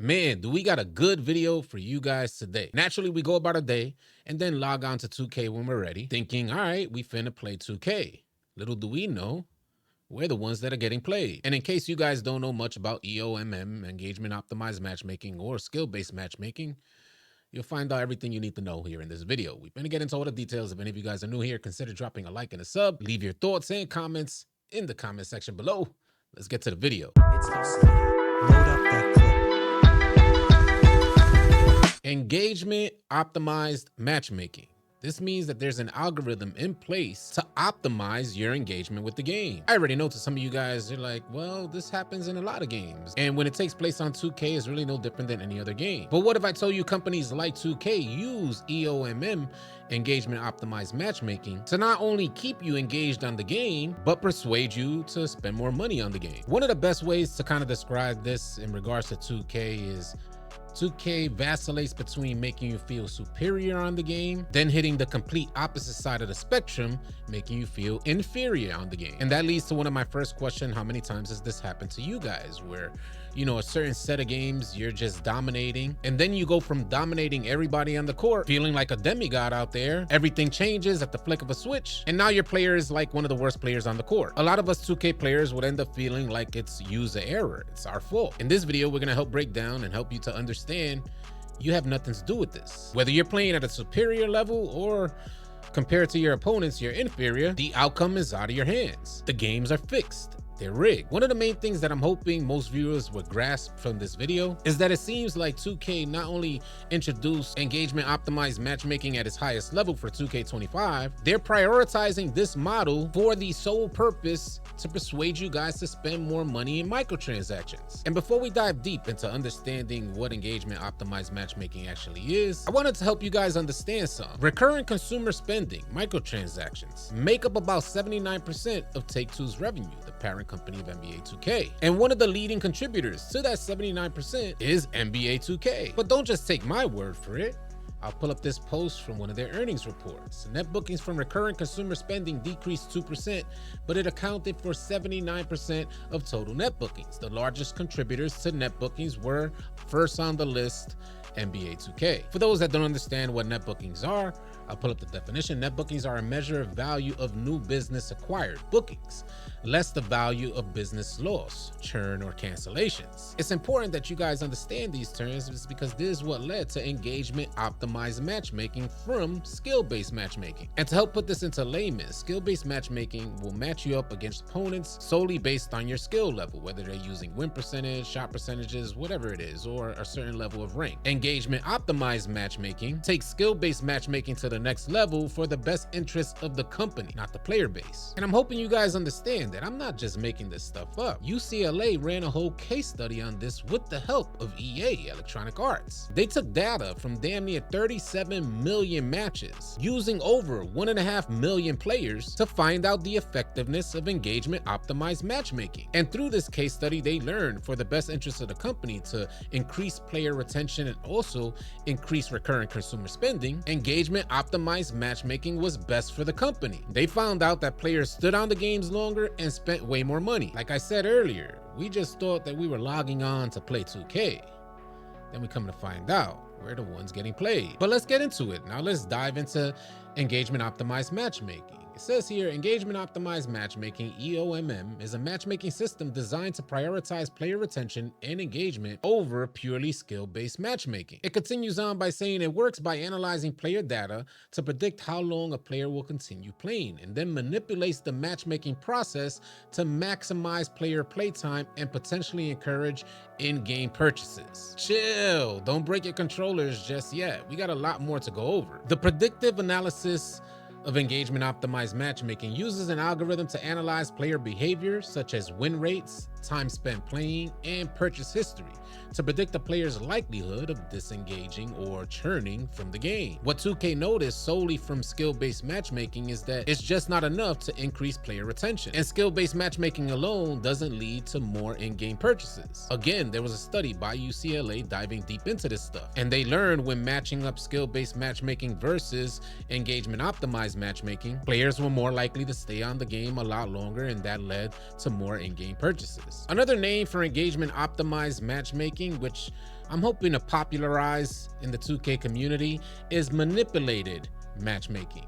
Man, do we got a good video for you guys today. Naturally, we go about our day and then log on to 2K when we're ready, thinking, all right, we finna play 2K. Little do we know, we're the ones that are getting played. And in case you guys don't know much about EOMM, engagement optimized matchmaking, or skill-based matchmaking, you'll find out everything you need to know here in this video. We're gonna get into all the details. If any of you guys are new here, consider dropping a like and a sub. Leave your thoughts and comments in the comment section below. Let's get to the video. It's AllCity. Load up that clip. Engagement optimized matchmaking. This means that there's an algorithm in place to optimize your engagement with the game. I already know to some of you guys, you're like, well, this happens in a lot of games. And when it takes place on 2K, it's really no different than any other game. But what if I told you companies like 2K use EOMM, engagement optimized matchmaking, to not only keep you engaged on the game, but persuade you to spend more money on the game? One of the best ways to kind of describe this in regards to 2K is 2K vacillates between making you feel superior on the game, then hitting the complete opposite side of the spectrum, making you feel inferior on the game. And that leads to one of my first questions: how many times has this happened to you guys, where, you know, a certain set of games you're just dominating, and then you go from dominating everybody on the court, feeling like a demigod out there, everything changes at the flick of a switch, and now your player is like one of the worst players on the court. A lot of us 2K players would end up feeling like it's user error, it's our fault. In this video, we're gonna help break down and help you to understand you have nothing to do with this. Whether you're playing at a superior level or compared to your opponents, you're inferior, the outcome is out of your hands. The games are fixed. They're rigged. One of the main things that I'm hoping most viewers would grasp from this video is that it seems like 2K not only introduced engagement optimized matchmaking at its highest level for 2K25, they're prioritizing this model for the sole purpose to persuade you guys to spend more money in microtransactions. And before we dive deep into understanding what engagement optimized matchmaking actually is, I wanted to help you guys understand something. Recurrent consumer spending, microtransactions, make up about 79% of Take-Two's revenue, the parent company of NBA 2K. And one of the leading contributors to that 79% is NBA 2K. But don't just take my word for it. I'll pull up this post from one of their earnings reports. Net bookings from recurrent consumer spending decreased 2%, but it accounted for 79% of total net bookings. The largest contributors to net bookings were, first on the list, NBA 2K. For those that don't understand what net bookings are, I'll pull up the definition. Net bookings are a measure of value of new business acquired bookings, less the value of business loss, churn, or cancellations. It's important that you guys understand these terms because this is what led to engagement optimized matchmaking from skill-based matchmaking. And to help put this into layman, skill-based matchmaking will match you up against opponents solely based on your skill level, whether they're using win percentage, shot percentages, whatever it is, or a certain level of rank. Engagement optimized matchmaking takes skill-based matchmaking to the next level for the best interest of the company, not the player base. And I'm hoping you guys understand that I'm not just making this stuff up. UCLA ran a whole case study on this with the help of EA, Electronic Arts. They took data from damn near 37 million matches, using over 1.5 million players to find out the effectiveness of engagement optimized matchmaking. And through this case study, they learned for the best interest of the company to increase player retention and also increase recurrent consumer spending, engagement optimized matchmaking was best for the company. They found out that players stood on the games longer and spent way more money. Like I said earlier, we just thought that we were logging on to play 2K. Then we come to find out we're the ones getting played. But let's get into it. Now let's dive into engagement optimized matchmaking. It says here, engagement optimized matchmaking, EOMM, is a matchmaking system designed to prioritize player retention and engagement over purely skill-based matchmaking. It continues on by saying it works by analyzing player data to predict how long a player will continue playing, and then manipulates the matchmaking process to maximize player playtime and potentially encourage in-game purchases. Chill, don't break your controllers just yet. We got a lot more to go over. The predictive analysis of engagement optimized matchmaking uses an algorithm to analyze player behavior such as win rates, time spent playing, and purchase history to predict the player's likelihood of disengaging or churning from the game. What 2K noticed solely from skill-based matchmaking is that it's just not enough to increase player retention, and skill-based matchmaking alone doesn't lead to more in-game purchases. Again, there was a study by UCLA diving deep into this stuff, and they learned when matching up skill-based matchmaking versus engagement optimized matchmaking, players were more likely to stay on the game a lot longer, and that led to more in-game purchases. Another name for engagement optimized matchmaking, which I'm hoping to popularize in the 2K community is manipulated matchmaking.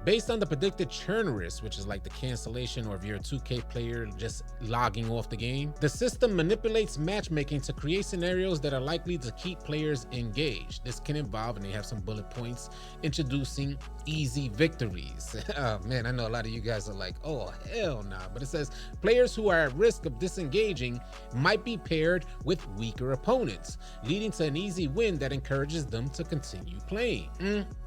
Based on the predicted churn risk, which is like the cancellation or if you're a 2K player just logging off the game, the system manipulates matchmaking to create scenarios that are likely to keep players engaged. This can involve, and they have some bullet points, introducing easy victories. Oh man, I know a lot of you guys are like, oh hell nah, but it says players who are at risk of disengaging might be paired with weaker opponents, leading to an easy win that encourages them to continue playing.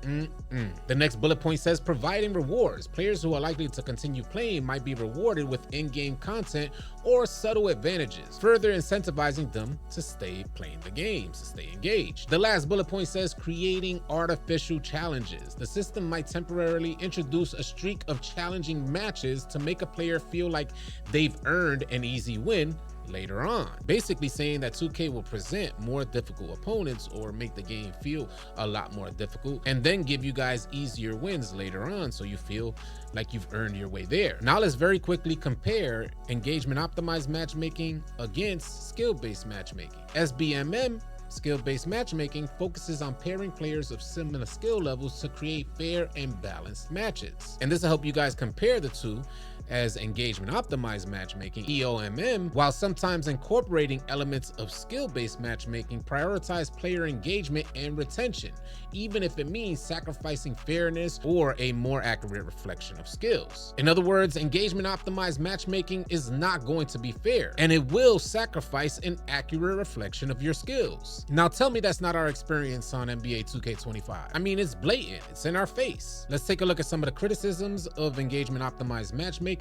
The next bullet point says providing rewards. Players who are likely to continue playing might be rewarded with in-game content or subtle advantages, further incentivizing them to stay playing the games, to stay engaged. The last bullet point says creating artificial challenges. The system might temporarily introduce a streak of challenging matches to make a player feel like they've earned an easy win later on. Basically saying that 2K will present more difficult opponents or make the game feel a lot more difficult and then give you guys easier wins later on so you feel like you've earned your way there. Now let's very quickly compare engagement optimized matchmaking against skill-based matchmaking. SBMM skill-based matchmaking focuses on pairing players of similar skill levels to create fair and balanced matches. And this will help you guys compare the two, as engagement optimized matchmaking, EOMM, while sometimes incorporating elements of skill-based matchmaking, prioritize player engagement and retention, even if it means sacrificing fairness or a more accurate reflection of skills. In other words, engagement optimized matchmaking is not going to be fair, and it will sacrifice an accurate reflection of your skills. Now tell me that's not our experience on NBA 2K25. I mean, it's blatant, it's in our face. Let's take a look at some of the criticisms of engagement optimized matchmaking.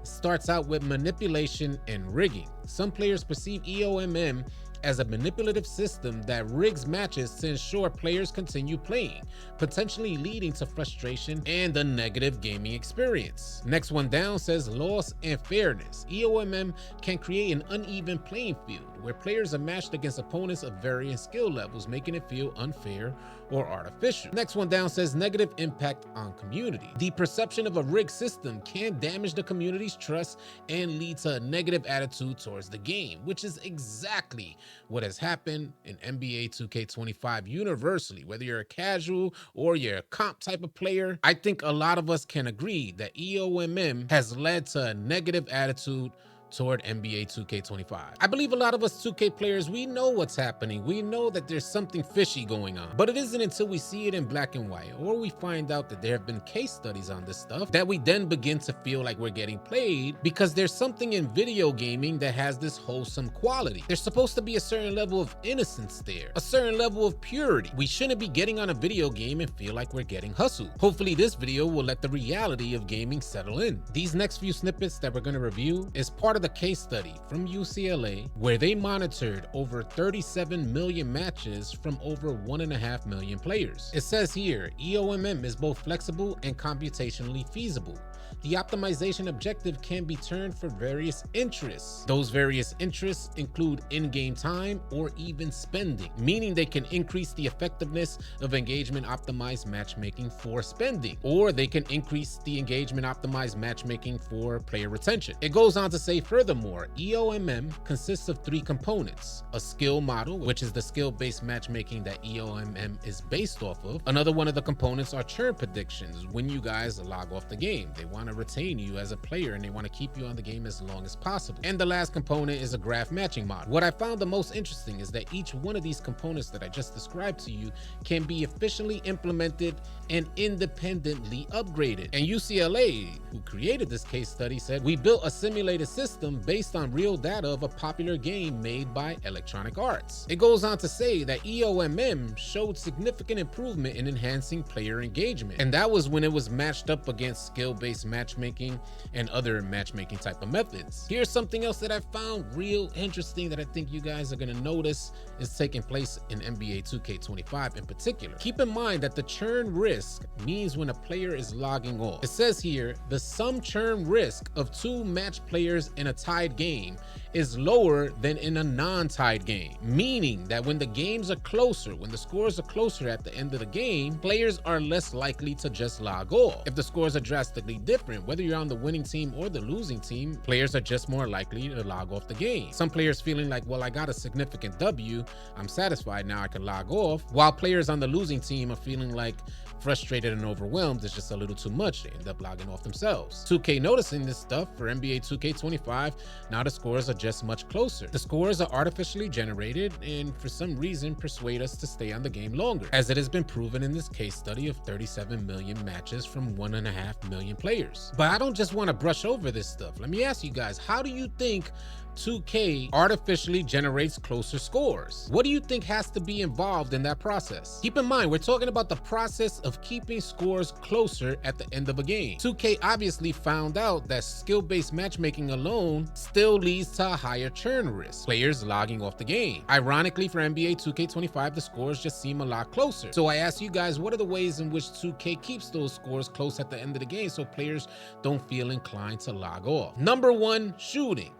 Starts out with manipulation and rigging. Some players perceive EOMM as a manipulative system that rigs matches to ensure players continue playing, potentially leading to frustration and a negative gaming experience. Next one down says loss and fairness. EOMM can create an uneven playing field where players are matched against opponents of varying skill levels, making it feel unfair or artificial. Next one down says negative impact on community. The perception of a rigged system can damage the community's trust and lead to a negative attitude towards the game, which is exactly what has happened in NBA 2K25 universally. Whether you're a casual or you're a comp type of player, I think a lot of us can agree that EOMM has led to a negative attitude toward NBA 2K25. I believe a lot of us 2K players, we know what's happening. We know that there's something fishy going on, but it isn't until we see it in black and white or we find out that there have been case studies on this stuff that we then begin to feel like we're getting played, because there's something in video gaming that has this wholesome quality. There's supposed to be a certain level of innocence there, a certain level of purity. We shouldn't be getting on a video game and feel like we're getting hustled. Hopefully this video will let the reality of gaming settle in. These next few snippets that we're going to review is part of the case study from UCLA where they monitored over 37 million matches from over 1.5 million players. It says here, EOMM is both flexible and computationally feasible. The optimization objective can be turned for various interests. Those various interests include in-game time or even spending, meaning they can increase the effectiveness of engagement optimized matchmaking for spending, or they can increase the engagement optimized matchmaking for player retention. It goes on to say furthermore, EOMM consists of 3 components: a skill model, which is the skill-based matchmaking that EOMM is based off of. Another one of the components are churn predictions. When you guys log off the game, they want to retain you as a player and they want to keep you on the game as long as possible. And the last component is a graph matching model. What I found the most interesting is that each one of these components that I just described to you can be efficiently implemented and independently upgraded. And UCLA, who created this case study, said, "We built a simulated system based on real data of a popular game made by Electronic Arts." It goes on to say that EOMM showed significant improvement in enhancing player engagement, and that was when it was matched up against skill-based matchmaking and other matchmaking type of methods. Here's something else that I found real interesting that I think you guys are going to notice is taking place in NBA 2K25 in particular. Keep in mind that the churn risk means when a player is logging off. It says here, the sum churn risk of 2 matched players in in a tied game is lower than in a non-tied game, meaning that when the games are closer, when the scores are closer at the end of the game, players are less likely to just log off. If the scores are drastically different, whether you're on the winning team or the losing team, players are just more likely to log off the game. Some players feeling like, well, I got a significant W, I'm satisfied now, I can log off, while players on the losing team are feeling like frustrated and overwhelmed, it's just a little too much, they end up logging off themselves. 2K noticing this stuff for NBA 2K25, now the scores are just much closer. The scores are artificially generated and for some reason persuade us to stay on the game longer, as it has been proven in this case study of 37 million matches from 1.5 million players. But I don't just want to brush over this stuff. Let me ask you guys, how do you think 2K artificially generates closer scores? What do you think has to be involved in that process? Keep in mind, we're talking about the process of keeping scores closer at the end of a game. 2K obviously found out that skill-based matchmaking alone still leads to a higher churn risk, players logging off the game. Ironically, for NBA 2K25, the scores just seem a lot closer. So I ask you guys, what are the ways in which 2K keeps those scores close at the end of the game so players don't feel inclined to log off? Number one, shooting.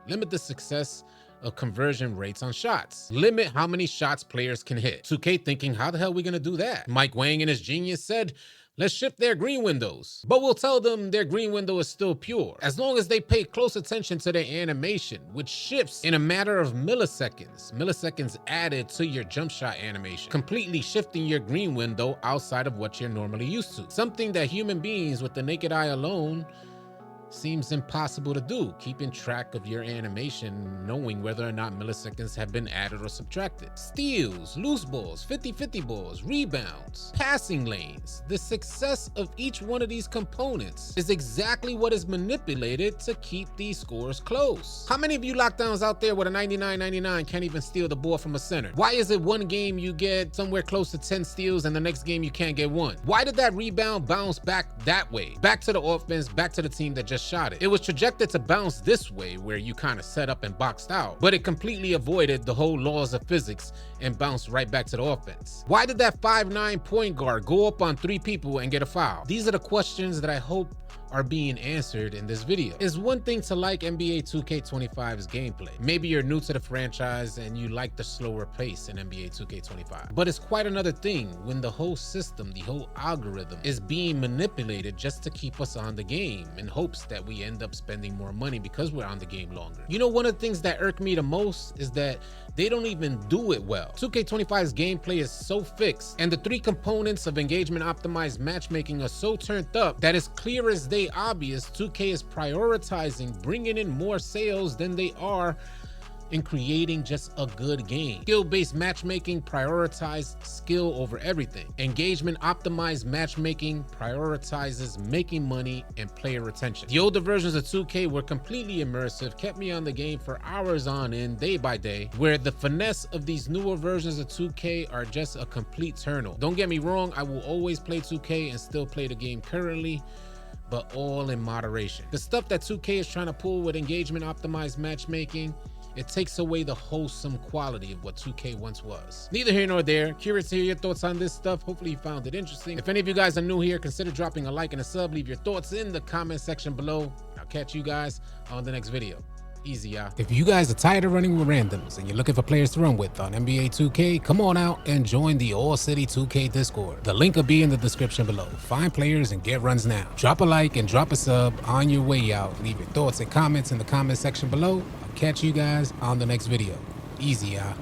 Limit the success of conversion rates on shots. Limit how many shots players can hit. 2K thinking, how the hell are we gonna do that? Mike Wang and his genius said, let's shift their green windows. But we'll tell them their green window is still pure, as long as they pay close attention to their animation, which shifts in a matter of milliseconds. Milliseconds added to your jump shot animation, completely shifting your green window outside of what you're normally used to. Something that human beings with the naked eye alone seems impossible to do, keeping track of your animation, knowing whether or not milliseconds have been added or subtracted. Steals, loose balls, 50-50 balls, rebounds, passing lanes. The success of each one of these components is exactly what is manipulated to keep these scores close. How many of you lockdowns out there with a 99-99 can't even steal the ball from a center? Why is it one game you get somewhere close to 10 steals and the next game you can't get one? Why did that rebound bounce back that way? Back to the offense, back to the team that just shot it. It was trajected to bounce this way where you kind of set up and boxed out, but it completely avoided the whole laws of physics and bounced right back to the offense. Why did that 5'9" point guard go up on 3 people and get a foul? These are the questions that I hope are being answered in this video. It's one thing to like NBA 2K25's gameplay. Maybe you're new to the franchise and you like the slower pace in NBA 2K25. But it's quite another thing when the whole system, the whole algorithm is being manipulated just to keep us on the game in hopes that we end up spending more money because we're on the game longer. You know, one of the things that irk me the most is that they don't even do it well. 2K25's gameplay is so fixed and the 3 components of engagement optimized matchmaking are so turned up that it's clear as day obvious 2K is prioritizing bringing in more sales than they are in creating just a good game. Skill-based matchmaking prioritizes skill over everything. Engagement optimized matchmaking prioritizes making money and player retention. The older versions of 2K were completely immersive, kept me on the game for hours on end, day by day, where the finesse of these newer versions of 2K are just a complete turn-on. Don't get me wrong, I will always play 2K and still play the game currently, but all in moderation. The stuff that 2K is trying to pull with engagement optimized matchmaking, it takes away the wholesome quality of what 2K once was. Neither here nor there. Curious to hear your thoughts on this stuff. Hopefully you found it interesting. If any of you guys are new here, consider dropping a like and a sub. Leave your thoughts in the comment section below. I'll catch you guys on the next video. Easy, y'all. If you guys are tired of running with randoms and you're looking for players to run with on NBA 2K, come on out and join the AllCity 2K Discord. The link will be in the description below. Find players and get runs now. Drop a like and drop a sub on your way out. Leave your thoughts and comments in the comment section below. I'll catch you guys on the next video. Easy, y'all.